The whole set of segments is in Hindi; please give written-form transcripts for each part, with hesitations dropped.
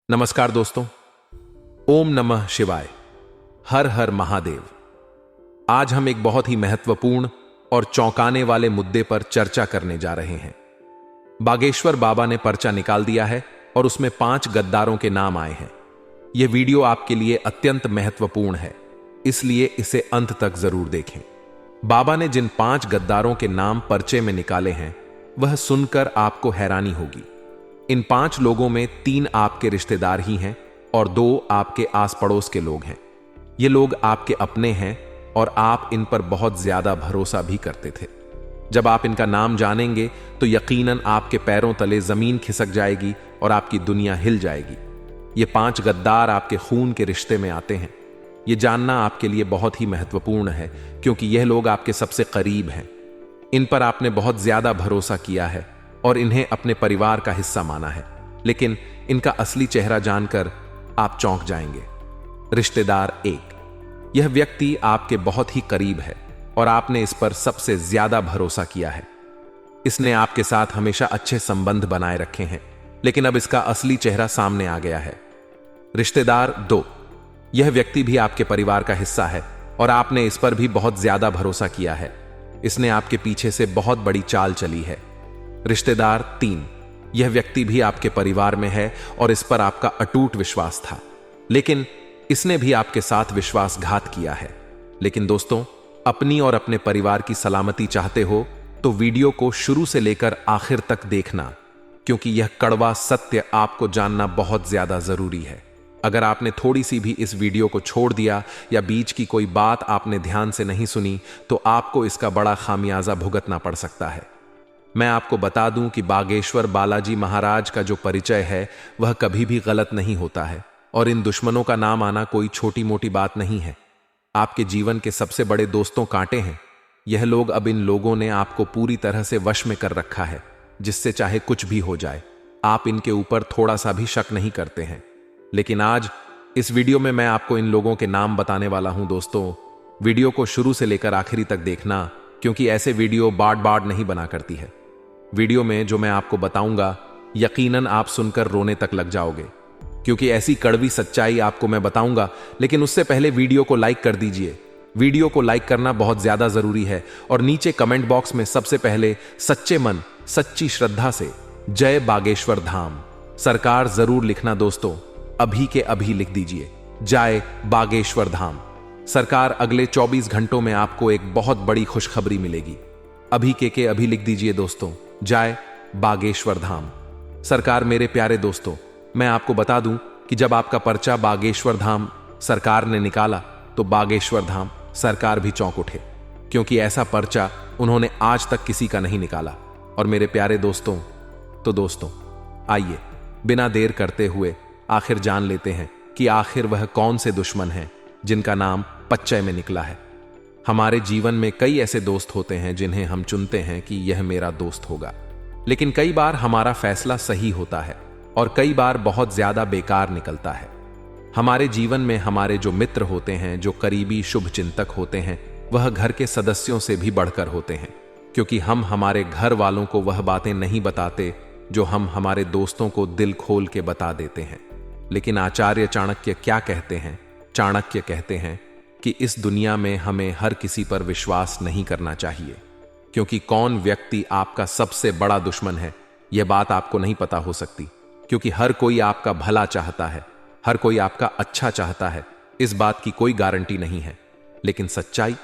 नमस्कार दोस्तों। ओम नमः शिवाय। हर हर महादेव। आज हम एक बहुत ही महत्वपूर्ण और चौंकाने वाले मुद्दे पर चर्चा करने जा रहे हैं। बागेश्वर बाबा ने पर्चा निकाल दिया है और उसमें 5 गद्दारों के नाम आए हैं। यह वीडियो आपके लिए अत्यंत महत्वपूर्ण है, इसलिए इसे अंत तक जरूर देखें। बाबा ने जिन 5 गद्दारों के नाम पर्चे में निकाले हैं, वह सुनकर आपको हैरानी होगी। इन 5 लोगों में 3 आपके रिश्तेदार ही हैं और 2 आपके आस पड़ोस के लोग हैं। ये लोग आपके अपने हैं और आप इन पर बहुत ज्यादा भरोसा भी करते थे। जब आप इनका नाम जानेंगे तो यकीनन आपके पैरों तले जमीन खिसक जाएगी और आपकी दुनिया हिल जाएगी। ये 5 गद्दार आपके खून के रिश्ते में आते हैं। ये जानना आपके लिए बहुत ही महत्वपूर्ण है, क्योंकि यह लोग आपके सबसे करीब हैं। इन पर आपने बहुत ज्यादा भरोसा किया है और इन्हें अपने परिवार का हिस्सा माना है, लेकिन इनका असली चेहरा जानकर आप चौंक जाएंगे। रिश्तेदार 1। यह व्यक्ति आपके बहुत ही करीब है और आपने इस पर सबसे ज्यादा भरोसा किया है। इसने आपके साथ हमेशा अच्छे संबंध बनाए रखे हैं, लेकिन अब इसका असली चेहरा सामने आ गया है। रिश्तेदार 2। यह व्यक्ति भी आपके परिवार का हिस्सा है और आपने इस पर भी बहुत ज्यादा भरोसा किया है। इसने आपके पीछे से बहुत बड़ी चाल चली है। रिश्तेदार 3। यह व्यक्ति भी आपके परिवार में है और इस पर आपका अटूट विश्वास था, लेकिन इसने भी आपके साथ विश्वासघात किया है। लेकिन दोस्तों, अपनी और अपने परिवार की सलामती चाहते हो तो वीडियो को शुरू से लेकर आखिर तक देखना, क्योंकि यह कड़वा सत्य आपको जानना बहुत ज्यादा जरूरी है। अगर आपने थोड़ी सी भी इस वीडियो को छोड़ दिया या बीच की कोई बात आपने ध्यान से नहीं सुनी तो आपको इसका बड़ा खामियाजा भुगतना पड़ सकता है। मैं आपको बता दूं कि बागेश्वर बालाजी महाराज का जो परिचय है वह कभी भी गलत नहीं होता है, और इन दुश्मनों का नाम आना कोई छोटी मोटी बात नहीं है। आपके जीवन के सबसे बड़े दोस्तों कांटे हैं। यह लोग, अब इन लोगों ने आपको पूरी तरह से वश में कर रखा है, जिससे चाहे कुछ भी हो जाए आप इनके ऊपर थोड़ा सा भी शक नहीं करते हैं। लेकिन आज इस वीडियो में मैं आपको इन लोगों के नाम बताने वाला हूं। दोस्तों, वीडियो को शुरू से लेकर आखिरी तक देखना, क्योंकि ऐसे वीडियो बार बार नहीं बना करती है। वीडियो में जो मैं आपको बताऊंगा, यकीनन आप सुनकर रोने तक लग जाओगे, क्योंकि ऐसी कड़वी सच्चाई आपको मैं बताऊंगा। लेकिन उससे पहले वीडियो को लाइक कर दीजिए। वीडियो को लाइक करना बहुत ज्यादा जरूरी है, और नीचे कमेंट बॉक्स में सबसे पहले सच्चे मन सच्ची श्रद्धा से जय बागेश्वर धाम सरकार जरूर लिखना। दोस्तों, अभी के अभी लिख दीजिए जय बागेश्वर धाम सरकार। अगले 24 घंटों में आपको एक बहुत बड़ी खुशखबरी मिलेगी। अभी के अभी लिख दीजिए दोस्तों, जय बागेश्वर धाम सरकार। मेरे प्यारे दोस्तों, मैं आपको बता दूं कि जब आपका पर्चा बागेश्वर धाम सरकार ने निकाला तो बागेश्वर धाम सरकार भी चौंक उठे, क्योंकि ऐसा पर्चा उन्होंने आज तक किसी का नहीं निकाला। और मेरे प्यारे दोस्तों, तो दोस्तों आइए बिना देर करते हुए आखिर जान लेते हैं कि आखिर वह कौन से दुश्मन हैं जिनका नाम पर्चे में निकला है। हमारे जीवन में कई ऐसे दोस्त होते हैं जिन्हें हम चुनते हैं कि यह मेरा दोस्त होगा, लेकिन कई बार हमारा फैसला सही होता है और कई बार बहुत ज्यादा बेकार निकलता है। हमारे जीवन में हमारे जो मित्र होते हैं, जो करीबी शुभ चिंतक होते हैं, वह घर के सदस्यों से भी बढ़कर होते हैं, क्योंकि हम हमारे घर वालों को वह बातें नहीं बताते जो हम हमारे दोस्तों को दिल खोल के बता देते हैं। लेकिन आचार्य चाणक्य क्या कहते हैं? चाणक्य कहते हैं कि इस दुनिया में हमें हर किसी पर विश्वास नहीं करना चाहिए, क्योंकि कौन व्यक्ति आपका सबसे बड़ा दुश्मन है यह बात आपको नहीं पता हो सकती, क्योंकि हर कोई आपका भला चाहता है, हर कोई आपका अच्छा चाहता है। इस बात की कोई गारंटी नहीं है। लेकिन सच्चाई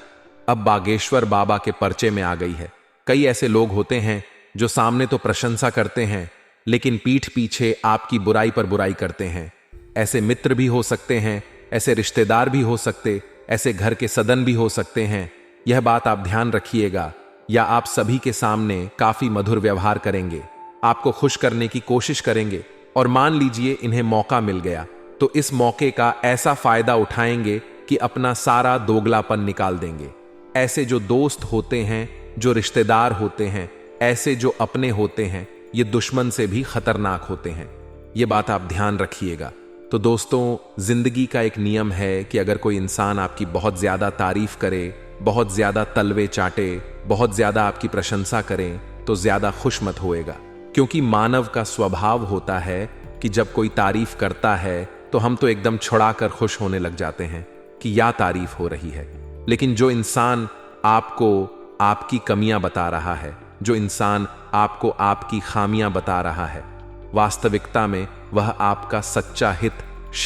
अब बागेश्वर बाबा के पर्चे में आ गई है। कई ऐसे लोग होते हैं जो सामने तो प्रशंसा करते हैं, लेकिन पीठ पीछे आपकी बुराई पर बुराई करते हैं। ऐसे मित्र भी हो सकते हैं, ऐसे रिश्तेदार भी हो सकते, ऐसे घर के सदन भी हो सकते हैं। यह बात आप ध्यान रखिएगा। या आप सभी के सामने काफी मधुर व्यवहार करेंगे, आपको खुश करने की कोशिश करेंगे, और मान लीजिए इन्हें मौका मिल गया तो इस मौके का ऐसा फायदा उठाएंगे कि अपना सारा दोगलापन निकाल देंगे। ऐसे जो दोस्त होते हैं, जो रिश्तेदार होते हैं, ऐसे जो अपने होते हैं, ये दुश्मन से भी खतरनाक होते हैं। ये बात आप ध्यान रखिएगा। तो दोस्तों, जिंदगी का एक नियम है कि अगर कोई इंसान आपकी बहुत ज्यादा तारीफ करे, बहुत ज्यादा तलवे चाटे, बहुत ज्यादा आपकी प्रशंसा करें, तो ज्यादा खुश मत होएगा, क्योंकि मानव का स्वभाव होता है कि जब कोई तारीफ करता है तो हम तो एकदम छुड़ाकर खुश होने लग जाते हैं कि या तारीफ हो रही है। लेकिन जो इंसान आपको आपकी कमियां बता रहा है, जो इंसान आपको आपकी खामियां बता रहा है, वास्तविकता में वह आपका सच्चा हित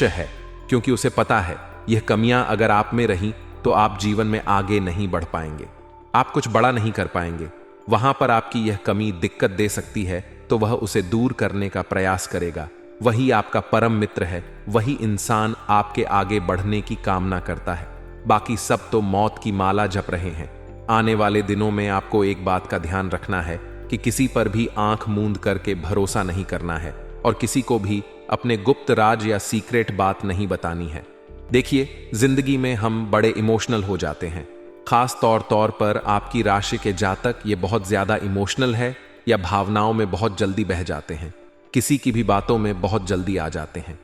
है, क्योंकि उसे पता है यह कमियां अगर आप में रहीं तो आप जीवन में आगे नहीं बढ़ पाएंगे, आप कुछ बड़ा नहीं कर पाएंगे। वहां पर आपकी यह कमी दिक्कत दे सकती है तो वह उसे दूर करने का प्रयास करेगा। वही आपका परम मित्र है, वही इंसान आपके आगे बढ़ने की कामना करता है। बाकी सब तो मौत की माला जप रहे हैं। आने वाले दिनों में आपको एक बात का ध्यान रखना है कि किसी पर भी आंख मूंद करके भरोसा नहीं करना है और किसी को भी अपने गुप्त राज या सीक्रेट बात नहीं बतानी है। देखिए, जिंदगी में हम बड़े इमोशनल हो जाते हैं। खास तौर पर आपकी राशि के जातक ये बहुत ज्यादा इमोशनल है या भावनाओं में बहुत जल्दी बह जाते हैं, किसी की भी बातों में बहुत जल्दी आ जाते हैं।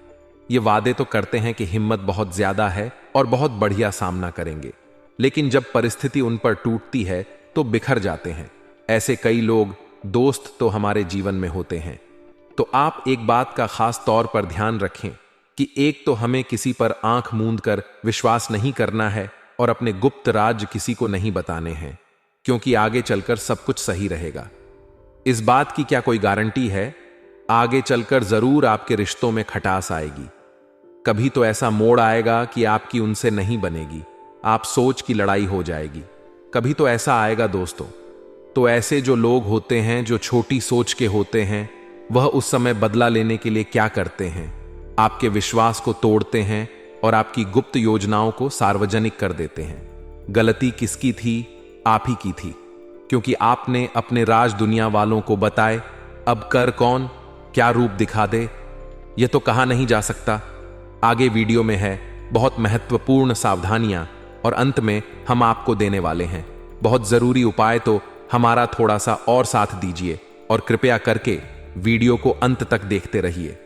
ये वादे तो करते हैं कि हिम्मत बहुत ज्यादा है और बहुत बढ़िया सामना करेंगे, लेकिन जब परिस्थिति उन पर टूटती है तो बिखर जाते हैं। ऐसे कई लोग, दोस्त तो हमारे जीवन में होते हैं। तो आप एक बात का खास तौर पर ध्यान रखें कि एक तो हमें किसी पर आंख मूंद कर विश्वास नहीं करना है और अपने गुप्त राज किसी को नहीं बताने हैं, क्योंकि आगे चलकर सब कुछ सही रहेगा। इस बात की क्या कोई गारंटी है? आगे चलकर जरूर आपके रिश्तों में खटास आएगी। कभी तो ऐसा मोड़ आएगा कि आपकी उनसे नहीं बनेगी, आप सोच की लड़ाई हो जाएगी। कभी तो ऐसा आएगा दोस्तों, तो ऐसे जो लोग होते हैं जो छोटी सोच के होते हैं, वह उस समय बदला लेने के लिए क्या करते हैं? आपके विश्वास को तोड़ते हैं और आपकी गुप्त योजनाओं को सार्वजनिक कर देते हैं। गलती किसकी थी? आप ही की थी, क्योंकि आपने अपने राज दुनिया वालों को बताए। अब कर कौन क्या रूप दिखा दे, यह तो कहा नहीं जा सकता। आगे वीडियो में है बहुत महत्वपूर्ण सावधानियां और अंत में हम आपको देने वाले हैं बहुत जरूरी उपाय। तो हमारा थोड़ा सा और साथ दीजिए और कृपया करके वीडियो को अंत तक देखते रहिए।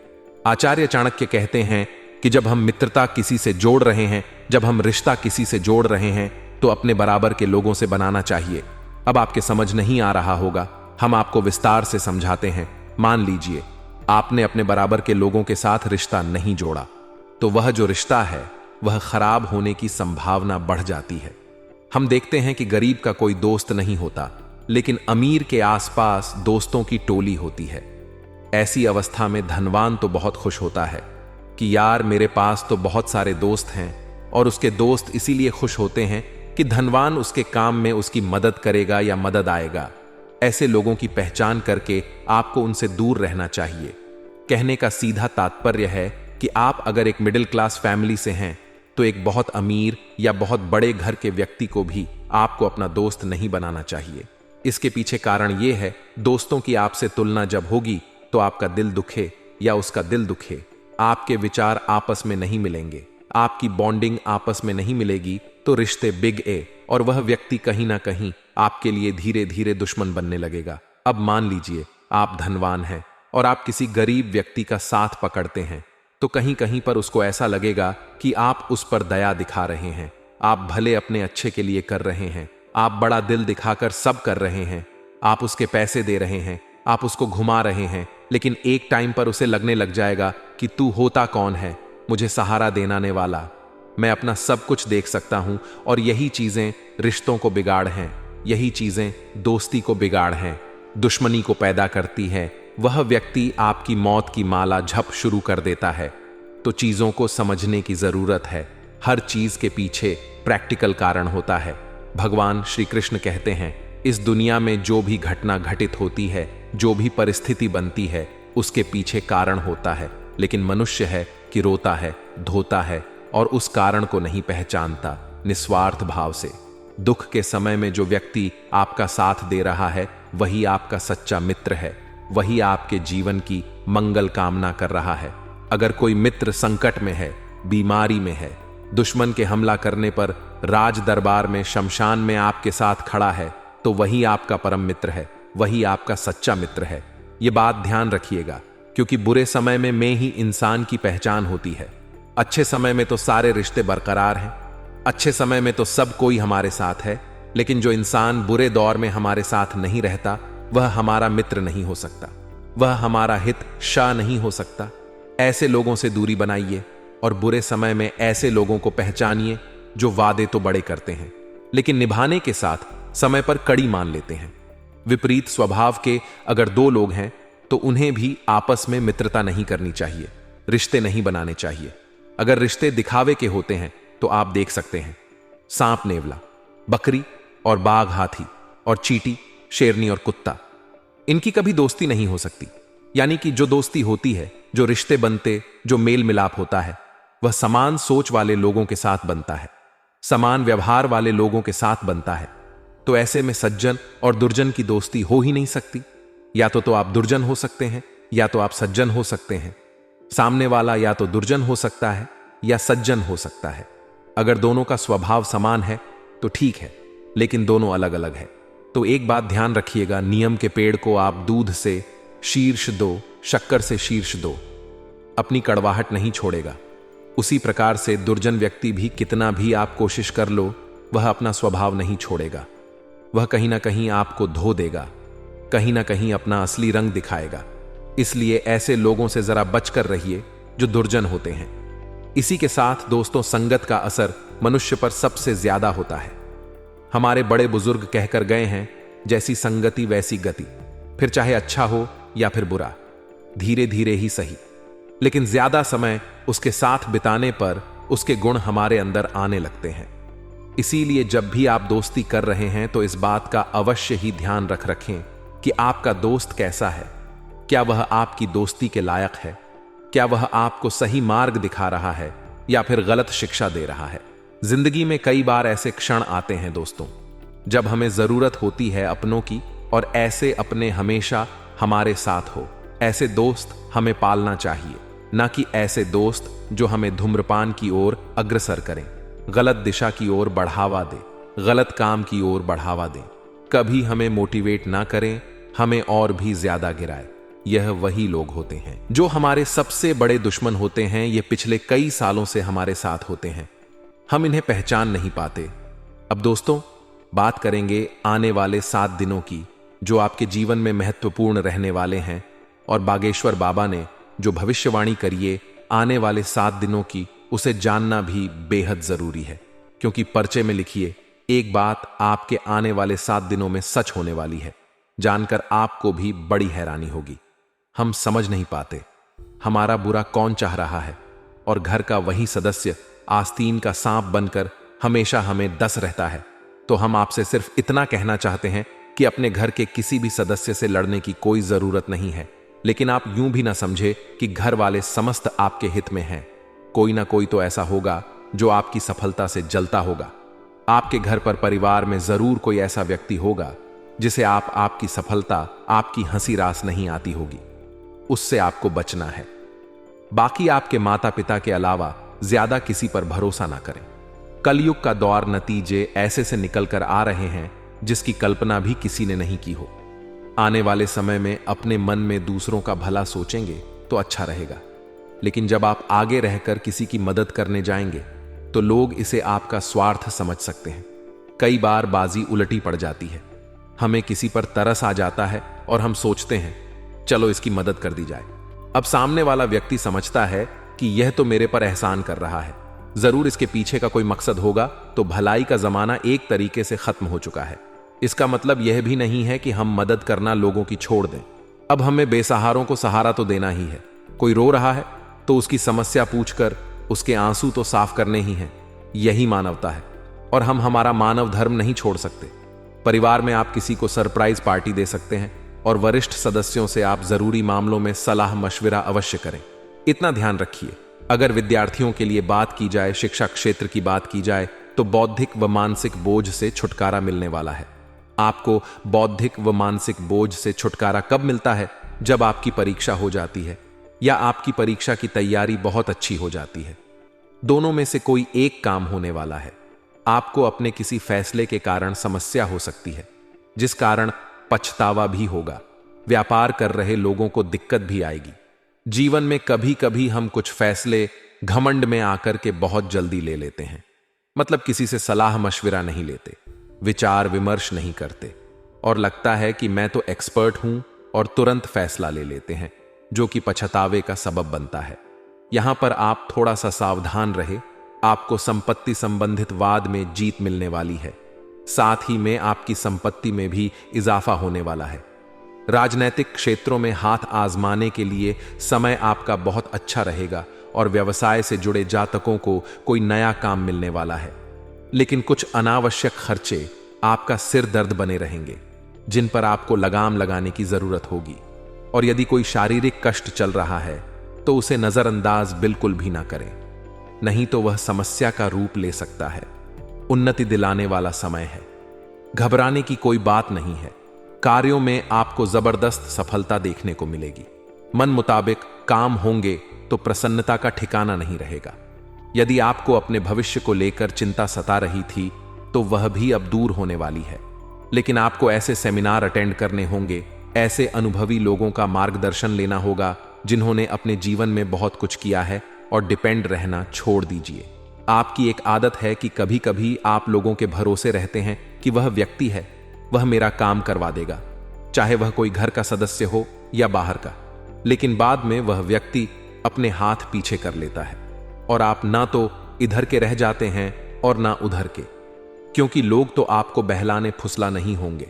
आचार्य चाणक्य कहते हैं कि जब हम मित्रता किसी से जोड़ रहे हैं, जब हम रिश्ता किसी से जोड़ रहे हैं, तो अपने बराबर के लोगों से बनाना चाहिए। अब आपके समझ नहीं आ रहा होगा, हम आपको विस्तार से समझाते हैं। मान लीजिए आपने अपने बराबर के लोगों के साथ रिश्ता नहीं जोड़ा, तो वह जो रिश्ता है वह खराब होने की संभावना बढ़ जाती है। हम देखते हैं कि गरीब का कोई दोस्त नहीं होता, लेकिन अमीर के आसपास दोस्तों की टोली होती है। ऐसी अवस्था में धनवान तो बहुत खुश होता है कि यार मेरे पास तो बहुत सारे दोस्त हैं, और उसके दोस्त इसीलिए खुश होते हैं कि धनवान उसके काम में उसकी मदद करेगा या मदद आएगा। ऐसे लोगों की पहचान करके आपको उनसे दूर रहना चाहिए। कहने का सीधा तात्पर्य है कि आप अगर एक मिडिल क्लास फैमिली से हैं, तो एक बहुत अमीर या बहुत बड़े घर के व्यक्ति को भी आपको अपना दोस्त नहीं बनाना चाहिए। इसके पीछे कारण यह है, दोस्तों की आपसे तुलना जब होगी तो आपका दिल दुखे या उसका दिल दुखे, आपके विचार आपस में नहीं मिलेंगे, आपकी बॉन्डिंग आपस में नहीं मिलेगी, तो रिश्ते बिग ए और वह व्यक्ति कहीं ना कहीं आपके लिए धीरे धीरे दुश्मन बनने लगेगा। अब मान लीजिए आप धनवान हैं और आप किसी गरीब व्यक्ति का साथ पकड़ते हैं, तो कहीं कहीं पर उसको ऐसा लगेगा कि आप उस पर दया दिखा रहे हैं। आप भले अपने अच्छे के लिए कर रहे हैं, आप बड़ा दिल दिखाकर सब कर रहे हैं, आप उसके पैसे दे रहे हैं, आप उसको घुमा रहे हैं, लेकिन एक टाइम पर उसे लगने लग जाएगा कि तू होता कौन है मुझे सहारा देने वाला, मैं अपना सब कुछ देख सकता हूं। और यही चीजें रिश्तों को बिगाड़ हैं, यही चीजें दोस्ती को बिगाड़ हैं, दुश्मनी को पैदा करती है। वह व्यक्ति आपकी मौत की माला झप शुरू कर देता है। तो चीजों को समझने की जरूरत है। हर चीज के पीछे प्रैक्टिकल कारण होता है। भगवान श्री कृष्ण कहते हैं, इस दुनिया में जो भी घटना घटित होती है, जो भी परिस्थिति बनती है, उसके पीछे कारण होता है, लेकिन मनुष्य है कि रोता है, धोता है और उस कारण को नहीं पहचानता निस्वार्थ भाव से। दुख के समय में जो व्यक्ति आपका साथ दे रहा है, वही आपका सच्चा मित्र है, वही आपके जीवन की मंगल कामना कर रहा है। अगर कोई मित्र संकट में है, बीमारी में है, दुश्मन के हमला करने पर राज दरबार में, शमशान में आपके साथ खड़ा है, तो वही आपका परम मित्र है, वही आपका सच्चा मित्र है। ये बात ध्यान रखिएगा, क्योंकि बुरे समय में ही इंसान की पहचान होती है। अच्छे समय में तो सारे रिश्ते बरकरार हैं, अच्छे समय में तो सब कोई हमारे साथ है, लेकिन जो इंसान बुरे दौर में हमारे साथ नहीं रहता, वह हमारा मित्र नहीं हो सकता, वह हमारा हित शाह नहीं हो सकता। ऐसे लोगों से दूरी बनाइए और बुरे समय में ऐसे लोगों को पहचानिए जो वादे तो बड़े करते हैं लेकिन निभाने के साथ समय पर कड़ी मान लेते हैं। विपरीत स्वभाव के अगर दो लोग हैं तो उन्हें भी आपस में मित्रता नहीं करनी चाहिए, रिश्ते नहीं बनाने चाहिए। अगर रिश्ते दिखावे के होते हैं तो आप देख सकते हैं सांप नेवला, बकरी और बाघ हाथी, और चींटी शेरनी और कुत्ता, इनकी कभी दोस्ती नहीं हो सकती। यानी कि जो दोस्ती होती है, जो रिश्ते बनते, जो मेल मिलाप होता है, वह समान सोच वाले लोगों के साथ बनता है, समान व्यवहार वाले लोगों के साथ बनता है। तो ऐसे में सज्जन और दुर्जन की दोस्ती हो ही नहीं सकती। या तो आप दुर्जन हो सकते हैं या तो आप सज्जन हो सकते हैं। सामने वाला या तो दुर्जन हो सकता है या सज्जन हो सकता है। अगर दोनों का स्वभाव समान है तो ठीक है, लेकिन दोनों अलग अलग है तो एक बात ध्यान रखिएगा, नियम के पेड़ को आप दूध से शीर्ष दो, शक्कर से शीर्ष दो, अपनी कड़वाहट नहीं छोड़ेगा। उसी प्रकार से दुर्जन व्यक्ति भी कितना भी आप कोशिश कर लो, वह अपना स्वभाव नहीं छोड़ेगा। वह कहीं ना कहीं आपको धो देगा, कहीं ना कहीं अपना असली रंग दिखाएगा। इसलिए ऐसे लोगों से जरा बचकर रहिए जो दुर्जन होते हैं। इसी के साथ दोस्तों, संगत का असर मनुष्य पर सबसे ज्यादा होता है। हमारे बड़े बुजुर्ग कहकर गए हैं, जैसी संगति वैसी गति। फिर चाहे अच्छा हो या फिर बुरा, धीरे धीरे ही सही, लेकिन ज्यादा समय उसके साथ बिताने पर उसके गुण हमारे अंदर आने लगते हैं। इसीलिए जब भी आप दोस्ती कर रहे हैं तो इस बात का अवश्य ही ध्यान रखें कि आपका दोस्त कैसा है। क्या वह आपकी दोस्ती के लायक है? क्या वह आपको सही मार्ग दिखा रहा है या फिर गलत शिक्षा दे रहा है? जिंदगी में कई बार ऐसे क्षण आते हैं दोस्तों, जब हमें जरूरत होती है अपनों की, और ऐसे अपने हमेशा हमारे साथ हो। ऐसे दोस्त हमें पालना चाहिए, ना कि ऐसे दोस्त जो हमें धूम्रपान की ओर अग्रसर करें, गलत दिशा की ओर बढ़ावा दे, गलत काम की ओर बढ़ावा दें, कभी हमें मोटिवेट ना करें, हमें और भी ज्यादा गिराए। यह वही लोग होते हैं जो हमारे सबसे बड़े दुश्मन होते हैं। ये पिछले कई सालों से हमारे साथ होते हैं, हम इन्हें पहचान नहीं पाते। अब दोस्तों, बात करेंगे आने वाले 7 दिनों की, जो आपके जीवन में महत्वपूर्ण रहने वाले हैं। और बागेश्वर बाबा ने जो भविष्यवाणी करिए आने वाले 7 दिनों की, उसे जानना भी बेहद जरूरी है। क्योंकि पर्चे में लिखिए, एक बात आपके आने वाले 7 दिनों में सच होने वाली है। जानकर आपको भी बड़ी हैरानी होगी। हम समझ नहीं पाते हमारा बुरा कौन चाह रहा है, और घर का वही सदस्य आस्तीन का सांप बनकर हमेशा हमें डस रहता है। तो हम आपसे सिर्फ इतना कहना चाहते हैं कि अपने घर के किसी भी सदस्य से लड़ने की कोई जरूरत नहीं है। लेकिन आप यूं भी ना समझे कि घर वाले समस्त आपके हित में हैं। कोई ना कोई तो ऐसा होगा जो आपकी सफलता से जलता होगा। आपके घर पर परिवार में जरूर कोई ऐसा व्यक्ति होगा जिसे आपकी सफलता, आपकी हंसी रास नहीं आती होगी। उससे आपको बचना है। बाकी आपके माता पिता के अलावा ज्यादा किसी पर भरोसा ना करें। कलयुग का दौर नतीजे ऐसे से निकल कर आ रहे हैं जिसकी कल्पना भी किसी ने नहीं की हो। आने वाले समय में अपने मन में दूसरों का भला सोचेंगे तो अच्छा रहेगा, लेकिन जब आप आगे रहकर किसी की मदद करने जाएंगे तो लोग इसे आपका स्वार्थ समझ सकते हैं। कई बार बाजी उलटी पड़ जाती है। हमें किसी पर तरस आ जाता है और हम सोचते हैं चलो इसकी मदद कर दी जाए। अब सामने वाला व्यक्ति समझता है कि यह तो मेरे पर एहसान कर रहा है, जरूर इसके पीछे का कोई मकसद होगा। तो भलाई का जमाना एक तरीके से खत्म हो चुका है। इसका मतलब यह भी नहीं है कि हम मदद करना लोगों की छोड़ दें। अब हमें बेसहारों को सहारा तो देना ही है। कोई रो रहा है तो उसकी समस्या पूछकर उसके आंसू तो साफ करने ही हैं। यही मानवता है, और हम हमारा मानव धर्म नहीं छोड़ सकते। परिवार में आप किसी को सरप्राइज पार्टी दे सकते हैं, और वरिष्ठ सदस्यों से आप जरूरी मामलों में सलाह मशविरा अवश्य करें। इतना ध्यान रखिए, अगर विद्यार्थियों के लिए बात की जाए, शिक्षा क्षेत्र की बात की जाए, तो बौद्धिक व मानसिक बोझ से छुटकारा मिलने वाला है। आपको बौद्धिक व मानसिक बोझ से छुटकारा कब मिलता है? जब आपकी परीक्षा हो जाती है या आपकी परीक्षा की तैयारी बहुत अच्छी हो जाती है। दोनों में से कोई एक काम होने वाला है। आपको अपने किसी फैसले के कारण समस्या हो सकती है, जिस कारण पछतावा भी होगा। व्यापार कर रहे लोगों को दिक्कत भी आएगी। जीवन में कभी कभी हम कुछ फैसले घमंड में आकर के बहुत जल्दी ले लेते हैं। मतलब किसी से सलाह मशविरा नहीं लेते, विचार विमर्श नहीं करते, और लगता है कि मैं तो एक्सपर्ट हूं, और तुरंत फैसला ले लेते हैं, जो कि पछतावे का सबब बनता है। यहां पर आप थोड़ा सा सावधान रहे, आपको संपत्ति संबंधित वाद में जीत मिलने वाली है। साथ ही में आपकी संपत्ति में भी इजाफा होने वाला है। राजनैतिक क्षेत्रों में हाथ आजमाने के लिए समय आपका बहुत अच्छा रहेगा और व्यवसाय से जुड़े जातकों को कोई नया काम मिलने वाला है। लेकिन कुछ अनावश्यक खर्चे आपका सिर दर्द बने रहेंगे, जिन पर आपको लगाम लगाने की जरूरत होगी। और यदि कोई शारीरिक कष्ट चल रहा है तो उसे नजरअंदाज बिल्कुल भी ना करें, नहीं तो वह समस्या का रूप ले सकता है। उन्नति दिलाने वाला समय है, घबराने की कोई बात नहीं है। कार्यों में आपको जबरदस्त सफलता देखने को मिलेगी। मन मुताबिक काम होंगे तो प्रसन्नता का ठिकाना नहीं रहेगा। यदि आपको अपने भविष्य को लेकर चिंता सता रही थी तो वह भी अब दूर होने वाली है। लेकिन आपको ऐसे सेमिनार अटेंड करने होंगे, ऐसे अनुभवी लोगों का मार्गदर्शन लेना होगा जिन्होंने अपने जीवन में बहुत कुछ किया है, और डिपेंड रहना छोड़ दीजिए। आपकी एक आदत है कि कभी कभी आप लोगों के भरोसे रहते हैं कि वह व्यक्ति है, वह मेरा काम करवा देगा, चाहे वह कोई घर का सदस्य हो या बाहर का। लेकिन बाद में वह व्यक्ति अपने हाथ पीछे कर लेता है और आप ना तो इधर के रह जाते हैं और ना उधर के, क्योंकि लोग तो आपको बहलाने फुसला नहीं होंगे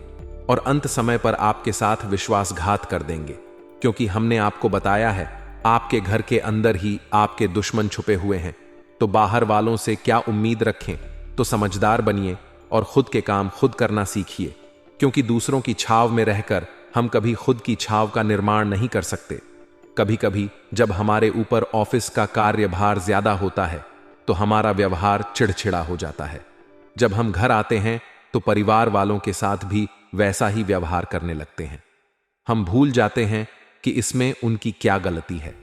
और अंत समय पर आपके साथ विश्वासघात कर देंगे, क्योंकि हमने आपको बताया है आपके घर के अंदर ही आपके दुश्मन छुपे हुए हैं। तो बाहर वालों से क्या उम्मीद रखें। तो समझदार बनिए और खुद के काम खुद करना सीखिए, क्योंकि दूसरों की छाव में रहकर हम कभी खुद की छाव का निर्माण नहीं कर सकते। कभी कभी जब हमारे ऊपर ऑफिस का कार्यभार ज्यादा होता है तो हमारा व्यवहार चिड़चिड़ा हो जाता है। जब हम घर आते हैं तो परिवार वालों के साथ भी वैसा ही व्यवहार करने लगते हैं। हम भूल जाते हैं कि इसमें उनकी क्या गलती है।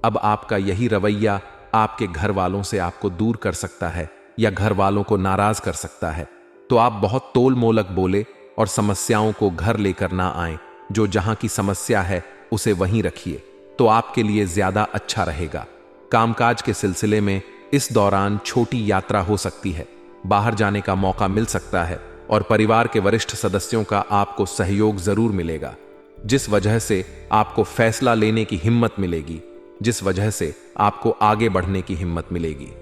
अब आपका यही रवैया आपके घर वालों से आपको दूर कर सकता है या घर वालों को नाराज कर सकता है। तो आप बहुत तोल मोलक बोले और समस्याओं को घर लेकर ना आएं। जो जहां की समस्या है उसे वहीं रखिए, तो आपके लिए ज्यादा अच्छा रहेगा। कामकाज के सिलसिले में इस दौरान छोटी यात्रा हो सकती है, बाहर जाने का मौका मिल सकता है और परिवार के वरिष्ठ सदस्यों का आपको सहयोग जरूर मिलेगा, जिस वजह से आपको फैसला लेने की हिम्मत मिलेगी, जिस वजह से आपको आगे बढ़ने की हिम्मत मिलेगी।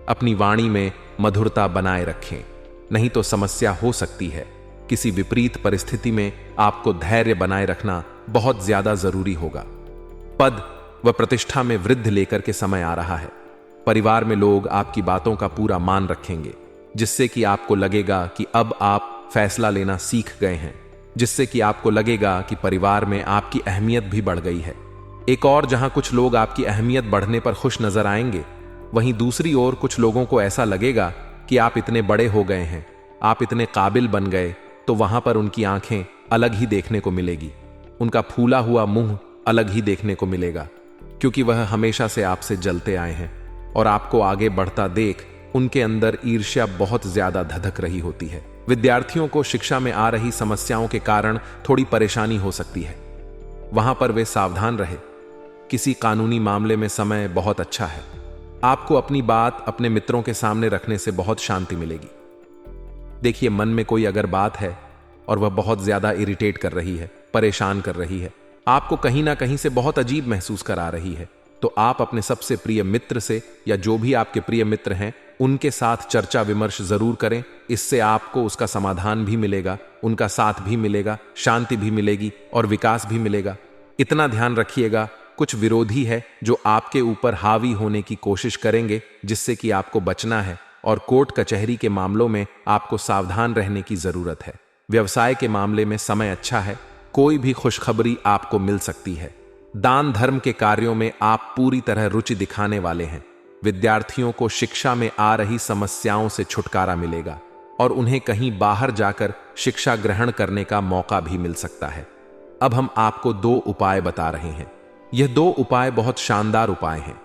अपनी वाणी में मधुरता बनाए रखें, नहीं तो समस्या हो सकती है। किसी विपरीत परिस्थिति में आपको धैर्य बनाए रखना बहुत ज्यादा जरूरी होगा। पद व प्रतिष्ठा में वृद्धि लेकर के समय आ रहा है। परिवार में लोग आपकी बातों का पूरा मान रखेंगे, जिससे कि आपको लगेगा कि अब आप फैसला लेना सीख गए हैं, जिससे कि आपको लगेगा कि परिवार में आपकी अहमियत भी बढ़ गई है। एक और जहां कुछ लोग आपकी अहमियत बढ़ने पर खुश नजर आएंगे, वहीं दूसरी ओर कुछ लोगों को ऐसा लगेगा कि आप इतने बड़े हो गए हैं, आप इतने काबिल बन गए, तो वहां पर उनकी आंखें अलग ही देखने को मिलेगी, उनका फूला हुआ मुंह अलग ही देखने को मिलेगा, क्योंकि वह हमेशा से आपसे जलते आए हैं और आपको आगे बढ़ता देख उनके अंदर ईर्ष्या बहुत ज्यादा धधक रही होती है। विद्यार्थियों को शिक्षा में आ रही समस्याओं के कारण थोड़ी परेशानी हो सकती है, वहां पर वे सावधान रहे। किसी कानूनी मामले में समय बहुत अच्छा है। आपको अपनी बात अपने मित्रों के सामने रखने से बहुत शांति मिलेगी। देखिए, मन में कोई अगर बात है और वह बहुत ज्यादा इरिटेट कर रही है, परेशान कर रही है, आपको कहीं ना कहीं से बहुत अजीब महसूस करा रही है, तो आप अपने सबसे प्रिय मित्र से या जो भी आपके प्रिय मित्र हैं उनके साथ चर्चा विमर्श जरूर करें। इससे आपको उसका समाधान भी मिलेगा, उनका साथ भी मिलेगा, शांति भी मिलेगी और विकास भी मिलेगा। इतना ध्यान रखिएगा, कुछ विरोधी है जो आपके ऊपर हावी होने की कोशिश करेंगे, जिससे कि आपको बचना है और कोर्ट कचहरी के मामलों में आपको सावधान रहने की जरूरत है। व्यवसाय के मामले में समय अच्छा है, कोई भी खुशखबरी आपको मिल सकती है। दान धर्म के कार्यों में आप पूरी तरह रुचि दिखाने वाले हैं। विद्यार्थियों को शिक्षा में आ रही समस्याओं से छुटकारा मिलेगा और उन्हें कहीं बाहर जाकर शिक्षा ग्रहण करने का मौका भी मिल सकता है। अब हम आपको 2 उपाय बता रहे हैं। यह 2 उपाय बहुत शानदार उपाय हैं।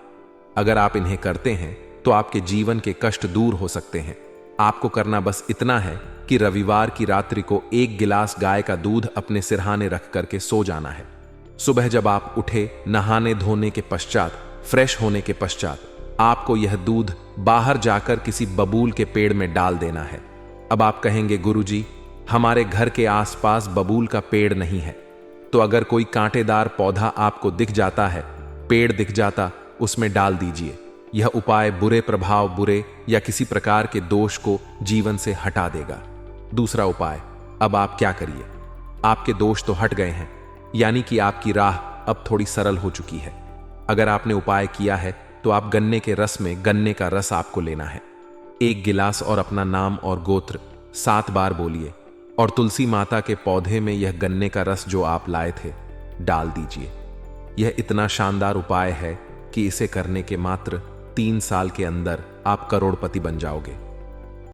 अगर आप इन्हें करते हैं तो आपके जीवन के कष्ट दूर हो सकते हैं। आपको करना बस इतना है कि रविवार की रात्रि को 1 गिलास गाय का दूध अपने सिरहाने रख करके सो जाना है। सुबह जब आप उठे, नहाने धोने के पश्चात, फ्रेश होने के पश्चात, आपको यह दूध बाहर जाकर किसी बबूल के पेड़ में डाल देना है। अब आप कहेंगे, गुरुजी, हमारे घर के आसपास बबूल का पेड़ नहीं है। तो अगर कोई कांटेदार पौधा आपको दिख जाता है, पेड़ दिख जाता, उसमें डाल दीजिए। यह उपाय बुरे प्रभाव, बुरे या किसी प्रकार के दोष को जीवन से हटा देगा। दूसरा उपाय, अब आप क्या करिए, आपके दोष तो हट गए हैं, यानी कि आपकी राह अब थोड़ी सरल हो चुकी है। अगर आपने उपाय किया है तो आप गन्ने के रस में गन्ने का रस आपको लेना है। 1 गिलास और अपना नाम और गोत्र 7 बार बोलिए और तुलसी माता के पौधे में यह गन्ने का रस जो आप लाए थे डाल दीजिए। यह इतना शानदार उपाय है कि इसे करने के मात्र 3 साल के अंदर आप करोड़पति बन जाओगे।